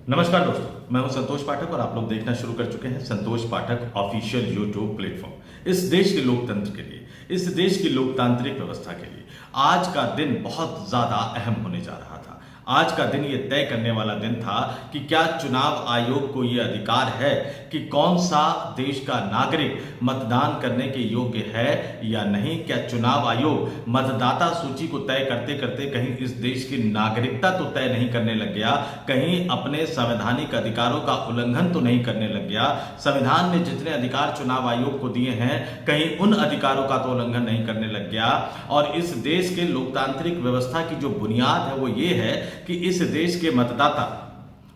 नमस्कार दोस्तों, मैं हूं संतोष पाठक और आप लोग देखना शुरू कर चुके हैं संतोष पाठक ऑफिशियल यूट्यूब प्लेटफॉर्म। इस देश के लोकतंत्र के लिए, इस देश की लोकतांत्रिक व्यवस्था के लिए आज का दिन बहुत ज्यादा अहम होने जा रहा था। आज का दिन ये तय करने वाला दिन था कि क्या चुनाव आयोग को ये अधिकार है कि कौन सा देश का नागरिक मतदान करने के योग्य है या नहीं। क्या चुनाव आयोग मतदाता सूची को तय करते करते कहीं इस देश की नागरिकता तो तय नहीं करने लग गया, कहीं अपने संवैधानिक अधिकारों का उल्लंघन तो नहीं करने लग गया। संविधान ने जितने अधिकार चुनाव आयोग को दिए हैं कहीं उन अधिकारों का तो उल्लंघन नहीं करने लग गया। और इस देश के लोकतांत्रिक व्यवस्था की जो बुनियाद है वो ये है कि इस देश के मतदाता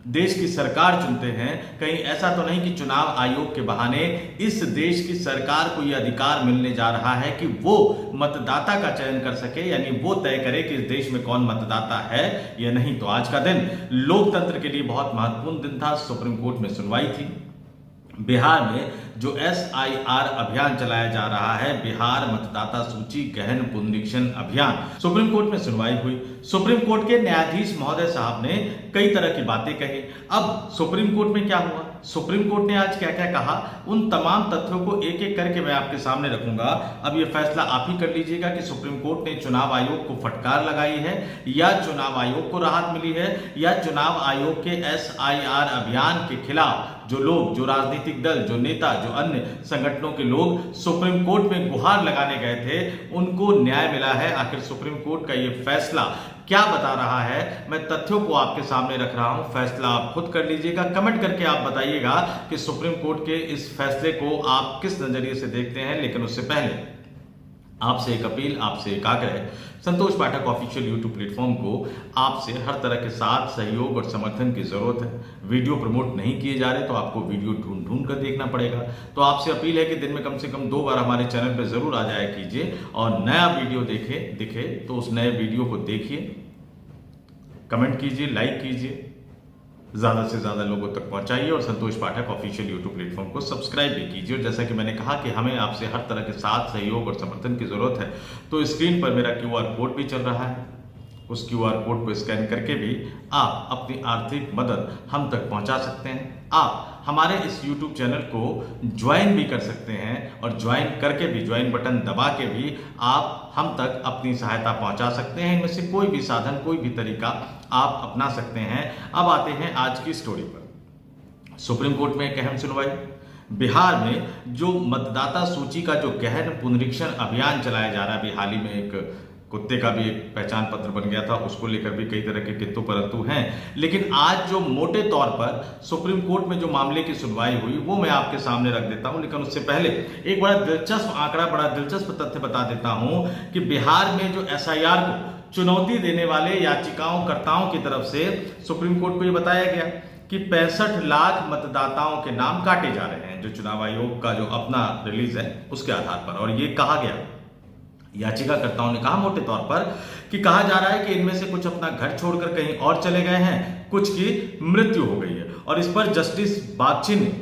देश की सरकार चुनते हैं। कहीं ऐसा तो नहीं कि चुनाव आयोग के बहाने इस देश की सरकार को यह अधिकार मिलने जा रहा है कि वो मतदाता का चयन कर सके, यानी वो तय करे कि इस देश में कौन मतदाता है या नहीं। तो आज का दिन लोकतंत्र के लिए बहुत महत्वपूर्ण दिन था। सुप्रीम कोर्ट में सुनवाई थी। बिहार में जो SIR अभियान चलाया जा रहा है, बिहार मतदाता सूची गहन पुनरीक्षण अभियान, सुप्रीम कोर्ट में सुनवाई हुई। सुप्रीम कोर्ट के न्यायाधीश महोदय साहब ने कई तरह की बातें कही। अब सुप्रीम कोर्ट में क्या हुआ, सुप्रीम कोर्ट ने आज क्या क्या कहा, उन तमाम तथ्यों को एक एक करके मैं आपके सामने रखूंगा। अब ये फैसला आप ही कर लीजिएगा कि सुप्रीम कोर्ट ने चुनाव आयोग को फटकार लगाई है या चुनाव आयोग को राहत मिली है, या चुनाव आयोग के SIR अभियान के खिलाफ जो लोग, जो राजनीतिक दल, जो नेता, जो अन्य संगठनों के लोग सुप्रीम कोर्ट में गुहार लगाने गए थे, उनको न्याय मिला है। आखिर सुप्रीम कोर्ट का ये फैसला क्या बता रहा है, मैं तथ्यों को आपके सामने रख रहा हूं। फैसला आप खुद कर लीजिएगा। कमेंट करके आप बताइएगा कि सुप्रीम कोर्ट के इस फैसले को आप किस नजरिए से देखते हैं। लेकिन उससे पहले आपसे एक अपील, आपसे एक आग्रह, संतोष पाठक ऑफिशियल यूट्यूब प्लेटफॉर्म को आपसे हर तरह के साथ सहयोग और समर्थन की जरूरत है। वीडियो प्रमोट नहीं किए जा रहे तो आपको वीडियो ढूंढ ढूंढ कर देखना पड़ेगा। तो आपसे अपील है कि दिन में कम से कम 2 बार हमारे चैनल पर जरूर आ जाया कीजिए और नया वीडियो दिखे तो उस नए वीडियो को देखिए, कमेंट कीजिए, लाइक कीजिए, ज्यादा से ज्यादा लोगों तक पहुंचाइए और संतोष पाठक ऑफिशियल यूट्यूब प्लेटफॉर्म को सब्सक्राइब भी कीजिए। और जैसा कि मैंने कहा कि हमें आपसे हर तरह के साथ सहयोग और समर्थन की जरूरत है, तो स्क्रीन पर मेरा QR कोड भी चल रहा है। उस QR कोड को स्कैन करके भी आप अपनी आर्थिक मदद हम तक पहुंचा सकते हैं। आप हमारे इस YouTube चैनल को ज्वाइन भी कर सकते हैं और ज्वाइन करके भी, ज्वाइन बटन दबा के भी आप हम तक अपनी सहायता पहुंचा सकते हैं। इनमें से कोई भी साधन, कोई भी तरीका आप अपना सकते हैं। अब आते हैं आज की स्टोरी पर। सुप्रीम कोर्ट में एक अहम सुनवाई। बिहार में जो मतदाता सूची का जो गहन पुनरीक्षण अभियान चलाया जा रहा है, अभी हाल ही में एक कुत्ते का भी एक पहचान पत्र बन गया था, उसको लेकर भी कई तरह के किंतु परंतु हैं। लेकिन आज जो मोटे तौर पर सुप्रीम कोर्ट में जो मामले की सुनवाई हुई वो मैं आपके सामने रख देता हूं। लेकिन उससे पहले एक बड़ा दिलचस्प आंकड़ा, बड़ा दिलचस्प तथ्य बता देता हूं कि बिहार में जो SIR को चुनौती देने वाले याचिकाओंकर्ताओं की तरफ से सुप्रीम कोर्ट को ये बताया गया कि 65 लाख मतदाताओं के नाम काटे जा रहे हैं, जो चुनाव आयोग का जो अपना रिलीज है उसके आधार पर। और ये कहा गया, याचिकाकर्ताओं ने कहा मोटे तौर पर कि कहा जा रहा है कि इनमें से कुछ अपना घर छोड़कर कहीं और चले गए हैं, कुछ की मृत्यु हो गई है। और इस पर जस्टिस बागची ने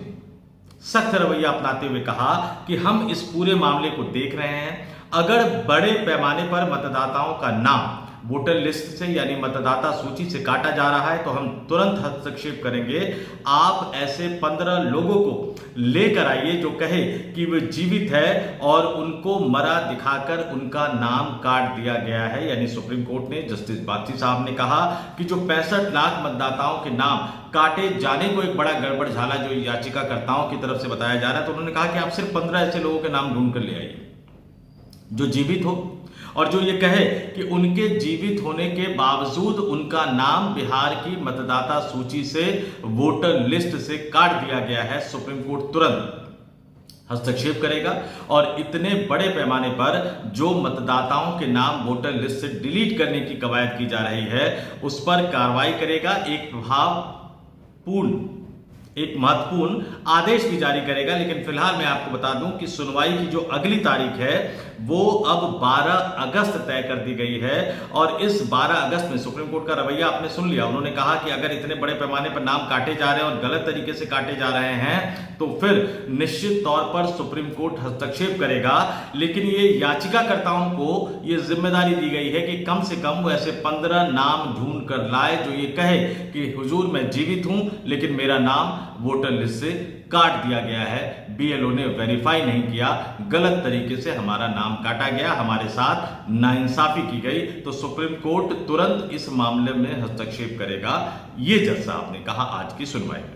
सख्त रवैया अपनाते हुए कहा कि हम इस पूरे मामले को देख रहे हैं। अगर बड़े पैमाने पर मतदाताओं का नाम वोटर लिस्ट से, यानी मतदाता सूची से काटा जा रहा है तो हम तुरंत हस्तक्षेप करेंगे। आप ऐसे 15 लोगों को लेकर आइए जो कहे कि वे जीवित है और उनको मरा दिखाकर उनका नाम काट दिया गया है। यानी सुप्रीम कोर्ट ने, जस्टिस बागची साहब ने कहा कि जो 65 लाख मतदाताओं के नाम काटे जाने को एक बड़ा गड़बड़ झाला जो याचिकाकर्ताओं की तरफ से बताया जा रहा है। तो उन्होंने कहा कि आप सिर्फ 15 ऐसे लोगों के नाम ढूंढ कर ले आइए जो जीवित हो और जो ये कहे कि उनके जीवित होने के बावजूद उनका नाम बिहार की मतदाता सूची से, वोटर लिस्ट से काट दिया गया है। सुप्रीम कोर्ट तुरंत हस्तक्षेप करेगा और इतने बड़े पैमाने पर जो मतदाताओं के नाम वोटर लिस्ट से डिलीट करने की कवायद की जा रही है उस पर कार्रवाई करेगा। एक महत्वपूर्ण आदेश भी जारी करेगा। लेकिन फिलहाल मैं आपको बता दूं कि सुनवाई की जो अगली तारीख है वो अब 12 अगस्त तय कर दी गई है। और इस 12 अगस्त में सुप्रीम कोर्ट का रवैया आपने सुन लिया। उन्होंने कहा कि अगर इतने बड़े पैमाने पर नाम काटे जा रहे हैं और गलत तरीके से काटे जा रहे हैं तो फिर निश्चित तौर पर सुप्रीम कोर्ट हस्तक्षेप करेगा। लेकिन ये याचिकाकर्ताओं को ये जिम्मेदारी दी गई है कि कम से कम वो ऐसे 15 नाम ढूंढ कर लाए जो ये कहे कि हुजूर मैं जीवित हूं लेकिन मेरा नाम वोटर लिस्ट से काट दिया गया है, बीएलओ ने वेरीफाई नहीं किया, गलत तरीके से हमारा नाम काटा गया, हमारे साथ नाइंसाफी की गई, तो सुप्रीम कोर्ट तुरंत इस मामले में हस्तक्षेप करेगा, ये जज साहब ने कहा आज की सुनवाई में।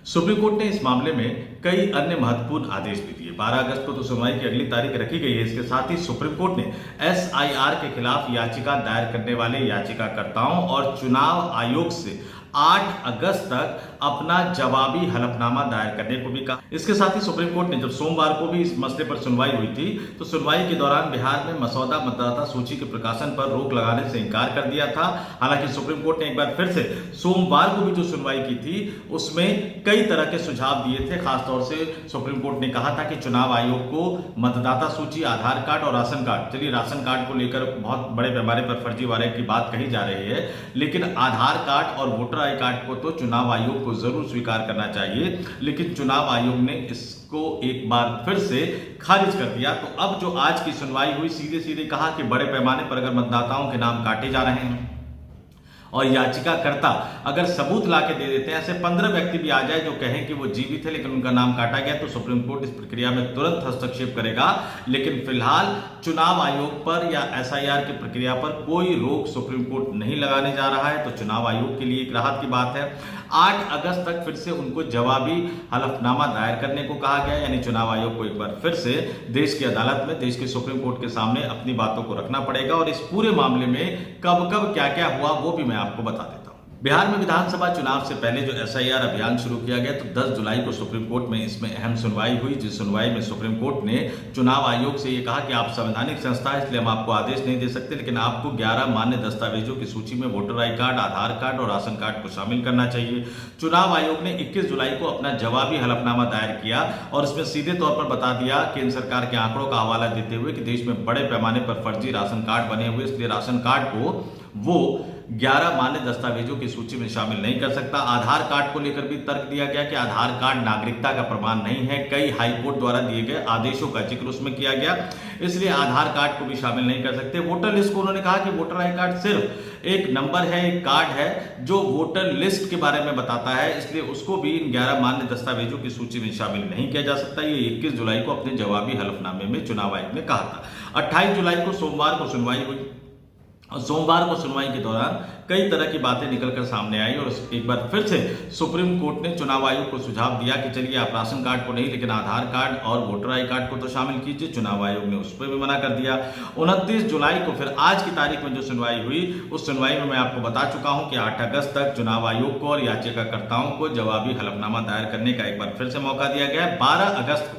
सुप्रीम कोर्ट ने इस मामले में कई अन्य महत्वपूर्ण आदेश भी दिए। 12 अगस्त को तो सुनवाई की अगली तारीख रखी गई है। इसके साथ ही सुप्रीम कोर्ट ने एसआईआर के खिलाफ याचिका दायर करने वाले याचिकाकर्ताओं और चुनाव आयोग से 8 अगस्त तक अपना जवाबी हलफनामा दायर करने को भी कहा। इसके साथ ही सुप्रीम कोर्ट ने जब सोमवार को भी इस मसले पर सुनवाई हुई थी तो सुनवाई के दौरान बिहार में मसौदा मतदाता सूची के प्रकाशन पर रोक लगाने से इंकार कर दिया था। हालांकि सुप्रीम कोर्ट ने एक बार फिर से सोमवार को भी जो सुनवाई की थी उसमें कई तरह के सुझाव दिए थे। खासतौर से सुप्रीम कोर्ट ने कहा था कि चुनाव आयोग को मतदाता सूची, आधार कार्ड और राशन कार्ड, चलिए राशन कार्ड को लेकर बहुत बड़े पैमाने पर फर्जीवाड़े की बात कही जा रही है, लेकिन आधार कार्ड और वोटर आई कार्ड को तो चुनाव आयोग को जरूर स्वीकार करना चाहिए। लेकिन चुनाव आयोग ने इसको एक बार फिर से खारिज कर दिया। तो अब जो आज की सुनवाई हुई, सीधे सीधे कहा कि बड़े पैमाने पर अगर मतदाताओं के नाम काटे जा रहे हैं और याचिकाकर्ता अगर सबूत लाके दे देते हैं, ऐसे 15 व्यक्ति भी आ जाए जो कहें कि वो जीवित है लेकिन उनका नाम काटा गया, तो सुप्रीम कोर्ट इस प्रक्रिया में तुरंत हस्तक्षेप करेगा। लेकिन फिलहाल चुनाव आयोग पर या एसआईआर की प्रक्रिया पर कोई रोक सुप्रीम कोर्ट नहीं लगाने जा रहा है, तो चुनाव आयोग के लिए एक राहत की बात है। 8 अगस्त तक फिर से उनको जवाबी हलफनामा दायर करने को कहा गया, यानी चुनाव आयोग को एक बार फिर से देश की अदालत में, देश के सुप्रीम कोर्ट के सामने अपनी बातों को रखना पड़ेगा। और इस पूरे मामले में कब कब क्या क्या हुआ वो भी मैं आपको बता देता हूं। बिहार में विधानसभा चुनाव से पहले जो एसआईआर अभियान शुरू किया गया तो 10 जुलाई को सुप्रीम कोर्ट में इसमें अहम सुनवाई हुई, जिस सुनवाई में सुप्रीम कोर्ट ने चुनाव आयोग से ये कहा कि आप संवैधानिक संस्था है इसलिए हम आपको आदेश नहीं दे सकते, लेकिन आपको 11 मान्य दस्तावेजों की सूची में voter I card, Aadhaar card और राशन कार्ड को शामिल करना चाहिए। चुनाव आयोग ने 21 जुलाई को अपना जवाबी हलफनामा दायर किया और इसमें सीधे तौर पर बता दिया केंद्र सरकार के आंकड़ों का हवाला देते हुए कि देश में बड़े पैमाने पर फर्जी राशन कार्ड बने हुए, इसलिए राशन कार्ड को वो 11 मान्य दस्तावेजों की सूची में शामिल नहीं कर सकता। आधार कार्ड को लेकर भी तर्क दिया गया कि आधार कार्ड नागरिकता का प्रमाण नहीं है, कई हाईकोर्ट द्वारा दिए गए आदेशों का जिक्र उसमें किया गया, इसलिए आधार कार्ड को भी शामिल नहीं कर सकते। वोटर लिस्ट को उन्होंने कहा कि वोटर आई कार्ड सिर्फ एक नंबर है, एक कार्ड है जो वोटर लिस्ट के बारे में बताता है, इसलिए उसको भी इन 11 मान्य दस्तावेजों की सूची में शामिल नहीं किया जा सकता। ये 21 जुलाई को अपने जवाबी हलफनामे में चुनाव आयोग ने कहा था। 28 जुलाई को सोमवार को सुनवाई हुई और सोमवार को सुनवाई के दौरान कई तरह की बातें निकलकर सामने आई और एक बार फिर से सुप्रीम कोर्ट ने चुनाव आयोग को सुझाव दिया कि चलिए आप राशन कार्ड को नहीं लेकिन आधार कार्ड और वोटर आई कार्ड को तो शामिल कीजिए। चुनाव आयोग ने उस पर भी मना कर दिया। 29 जुलाई को फिर आज की तारीख में जो सुनवाई हुई उस सुनवाई में मैं आपको बता चुका हूं कि 8 अगस्त तक चुनाव आयोग को और याचिकाकर्ताओं को जवाबी हलफनामा दायर करने का एक बार फिर से मौका दिया गया है। 12 अगस्त को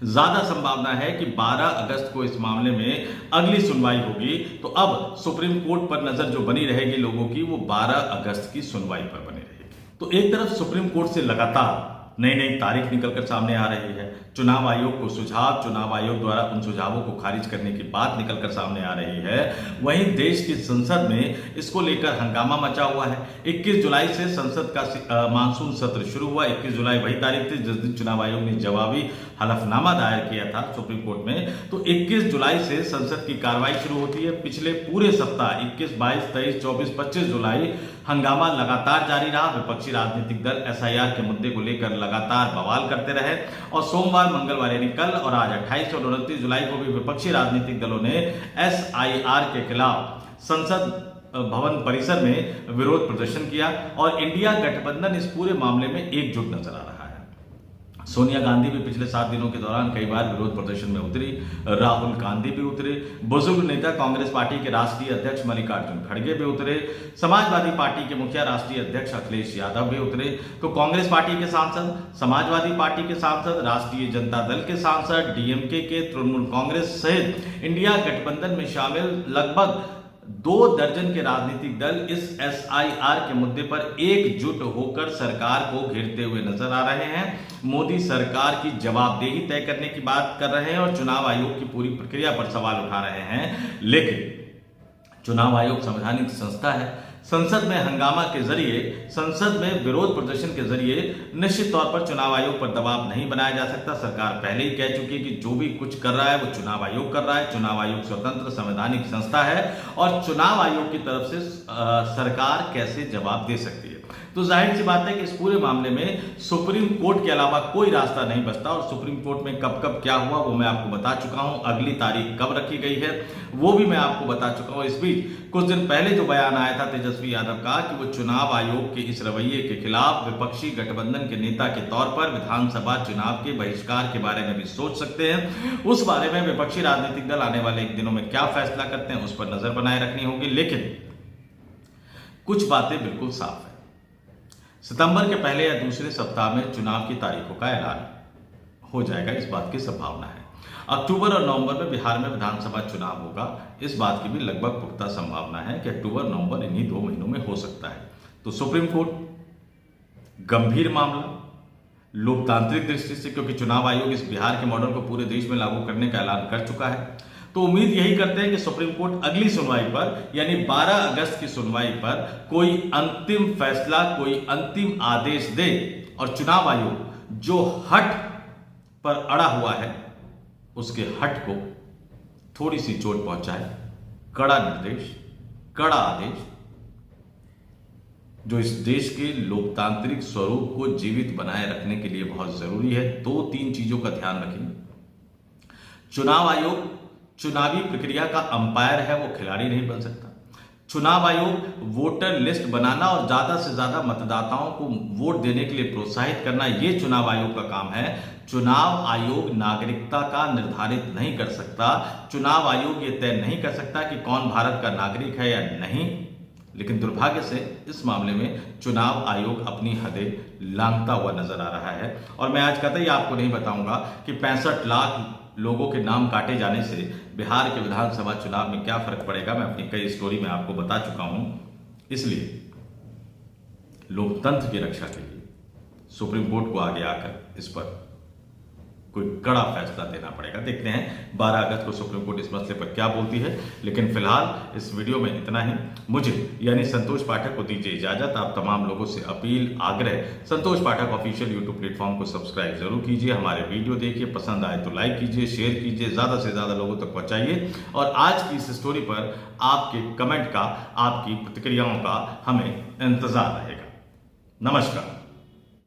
ज्यादा संभावना है कि 12 अगस्त को इस मामले में अगली सुनवाई होगी। तो अब सुप्रीम कोर्ट पर नजर जो बनी रहेगी लोगों की वो 12 अगस्त की सुनवाई पर बनी रहेगी। तो एक तरफ सुप्रीम कोर्ट से लगातार नई नई तारीख निकलकर सामने आ रही है, चुनाव आयोग को सुझाव, चुनाव आयोग द्वारा उन सुझावों को खारिज करने की बात निकलकर सामने आ रही है, वहीं देश की संसद में इसको लेकर हंगामा मचा हुआ है। 21 जुलाई से संसद का मानसून सत्र शुरू हुआ। 21 जुलाई वही तारीख थी जिस दिन चुनाव आयोग ने जवाबी हलफनामा दायर किया था सुप्रीम कोर्ट में। तो 21 जुलाई से संसद की कार्रवाई शुरू होती है। पिछले पूरे सप्ताह 21, 22, 23, 24, 25 जुलाई हंगामा लगातार जारी रहा। विपक्षी राजनीतिक दल एसआईआर के मुद्दे को लेकर लगातार बवाल करते रहे और सोमवार, मंगलवार यानी कल और आज 28 और 29 जुलाई को भी विपक्षी राजनीतिक दलों ने एसआईआर के खिलाफ संसद भवन परिसर में विरोध प्रदर्शन किया और इंडिया गठबंधन इस पूरे मामले में एकजुट नजर आ रहा है। सोनिया गांधी भी पिछले 7 दिनों के दौरान कई बार विरोध प्रदर्शन में उतरी, राहुल गांधी भी उतरे, बुजुर्ग नेता कांग्रेस पार्टी के राष्ट्रीय अध्यक्ष मल्लिकार्जुन खड़गे भी उतरे, समाजवादी पार्टी के मुखिया राष्ट्रीय अध्यक्ष अखिलेश यादव भी उतरे। तो कांग्रेस पार्टी के सांसद, समाजवादी पार्टी के सांसद, राष्ट्रीय जनता दल के सांसद, डीएमके के, तृणमूल कांग्रेस सहित इंडिया गठबंधन में शामिल लगभग 2 दर्जन के राजनीतिक दल इस SIR के मुद्दे पर एकजुट होकर सरकार को घेरते हुए नजर आ रहे हैं। मोदी सरकार की जवाबदेही तय करने की बात कर रहे हैं और चुनाव आयोग की पूरी प्रक्रिया पर सवाल उठा रहे हैं। लेकिन चुनाव आयोग संवैधानिक संस्था है। संसद में हंगामा के जरिए, संसद में विरोध प्रदर्शन के जरिए निश्चित तौर पर चुनाव आयोग पर दबाव नहीं बनाया जा सकता। सरकार पहले ही कह चुकी है कि जो भी कुछ कर रहा है वो चुनाव आयोग कर रहा है। चुनाव आयोग स्वतंत्र संवैधानिक संस्था है और चुनाव आयोग की तरफ से सरकार कैसे जवाब दे सकती है। तो जाहिर सी बात है कि इस पूरे मामले में सुप्रीम कोर्ट के अलावा कोई रास्ता नहीं बचता और सुप्रीम कोर्ट में कब कब क्या हुआ वो मैं आपको बता चुका हूं। अगली तारीख कब रखी गई है वो भी मैं आपको बता चुका हूं। इस बीच कुछ दिन पहले जो बयान आया था तेजस्वी यादव का कि वो चुनाव आयोग के इस रवैये के खिलाफ विपक्षी गठबंधन के नेता के तौर पर विधानसभा चुनाव के बहिष्कार के बारे में भी सोच सकते हैं। उस बारे में विपक्षी राजनीतिक दल आने वाले दिनों में क्या फैसला करते हैं उस पर नजर बनाए रखनी होगी। लेकिन कुछ बातें बिल्कुल साफ है। सितंबर के पहले या दूसरे सप्ताह में चुनाव की तारीखों का ऐलान हो जाएगा, इस बात की संभावना है। अक्टूबर और नवंबर में बिहार में विधानसभा चुनाव होगा, इस बात की भी लगभग पुख्ता संभावना है कि अक्टूबर नवंबर इन्हीं 2 महीनों में हो सकता है। तो सुप्रीम कोर्ट गंभीर मामला लोकतांत्रिक दृष्टि से, क्योंकि चुनाव आयोग इस बिहार के मॉडल को पूरे देश में लागू करने का ऐलान कर चुका है। तो उम्मीद यही करते हैं कि सुप्रीम कोर्ट अगली सुनवाई पर यानी 12 अगस्त की सुनवाई पर कोई अंतिम फैसला, कोई अंतिम आदेश दे और चुनाव आयोग जो हट पर अड़ा हुआ है उसके हट को थोड़ी सी चोट पहुंचाए। कड़ा निर्देश, कड़ा आदेश जो इस देश के लोकतांत्रिक स्वरूप को जीवित बनाए रखने के लिए बहुत जरूरी है। 2-3 चीजों का ध्यान रखें। चुनाव आयोग चुनावी प्रक्रिया का अंपायर है, वो खिलाड़ी नहीं बन सकता। चुनाव आयोग वोटर लिस्ट बनाना और ज्यादा से ज्यादा मतदाताओं को वोट देने के लिए प्रोत्साहित करना, ये चुनाव आयोग का काम है। चुनाव आयोग नागरिकता का निर्धारित नहीं कर सकता। चुनाव आयोग ये तय नहीं कर सकता कि कौन भारत का नागरिक है या नहीं। लेकिन दुर्भाग्य से इस मामले में चुनाव आयोग अपनी हदें लांघता हुआ नजर आ रहा है। और मैं आज कतई आपको नहीं बताऊंगा कि 65 लाख लोगों के नाम काटे जाने से बिहार के विधानसभा चुनाव में क्या फर्क पड़ेगा। मैं अपनी कई स्टोरी में आपको बता चुका हूं। इसलिए लोकतंत्र की रक्षा के लिए सुप्रीम कोर्ट को आगे आकर इस पर कोई कड़ा फैसला देना पड़ेगा। देखते हैं 12 अगस्त को सुप्रीम कोर्ट इस मसले पर क्या बोलती है। लेकिन फिलहाल इस वीडियो में इतना ही। मुझे यानी संतोष पाठक को दीजिए इजाजत। आप तमाम लोगों से अपील, आग्रह, संतोष पाठक ऑफिशियल यूट्यूब प्लेटफॉर्म को सब्सक्राइब जरूर कीजिए। हमारे वीडियो देखिए, पसंद आए तो लाइक कीजिए, शेयर कीजिए, ज्यादा से ज्यादा लोगों तक पहुंचाइए। और आज की इस स्टोरी पर आपके कमेंट का, आपकी प्रतिक्रियाओं का हमें इंतजार रहेगा। नमस्कार।